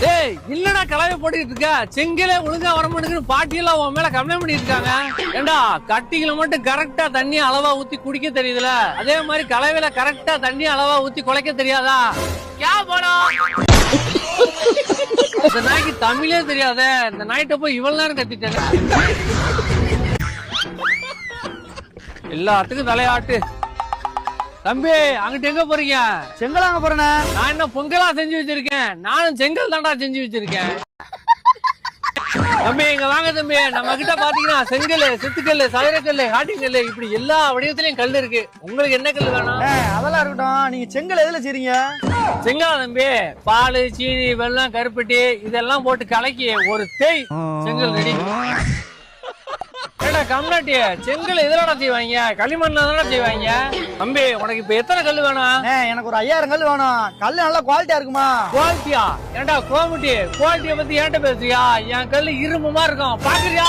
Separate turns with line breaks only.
ஏய் இல்லடா கலவை போட்டுக்கிட்டு இருக்க செங்கலே ஒழுங்கா வர மாட்டேங்குது பாட்டியெல்லாம் உன் மேல கம்ப்ளைண்ட் பண்ணிட்டு இருக்காங்க. ஏண்டா கட்டிகளை மட்டும் கரெக்டா தண்ணி அளவா ஊத்தி குடிக்க தெரியுதுல, அதே மாதிரி கலவையில கரெக்டா தண்ணி அளவா ஊத்தி குலைக்க தெரியாதா? இந்த நாய்க்கு தமிழே தெரியாத, இந்த நாய்கிட்ட போய் இவ்வளவு நேரம் கத்திட்டேன். எல்லாத்துக்கும் தலையாட்டு. தம்பி அங்கிட்டு எங்க போறீங்க?
செங்கல் வாங்க போறேண்ணே.
நான் என்ன பொங்கலா செஞ்சு வச்சிருக்கேன், நானும் செங்கல் தாண்டா செஞ்சு வச்சிருக்கேன். தம்பி இங்க வாங்க தம்பி, நம்ம கிட்ட பாத்தீங்கன்னா செங்கல், செத்துக்கல், சதுரக்கல், காட்டிக்கல், இப்படி எல்லா வடிவத்திலயும் கல் இருக்கு. உங்களுக்கு என்ன கல் வேணும்?
அதெல்லாம் இருக்கட்டும், நீங்க செங்கல் எதுல செய்றீங்க?
செங்கலா தம்பி? பால், சீனி, வெல்லம், கருப்பட்டி இதெல்லாம் போட்டு கலக்கி ஒரு தேய் செங்கல் ரெடி. கம்னாட்டி செங்கல் எதுலடா செய்வாங்க? களிமண்ல தானே செய்வாங்க. தம்பி உனக்கு இப்ப எத்தனை கல் வேணும்?
எனக்கு ஒரு 5000 கல் வேணும். கல் நல்லா குவாலிட்டியா இருக்குமா?
குவாலிட்டியா? ஏண்டா கோமுட்டி குவாலிட்டியை பத்தி ஏன்ட்ட பேசுறியா? என் கல் இரும்பு மாதிரி இருக்கும், பாக்குறியா?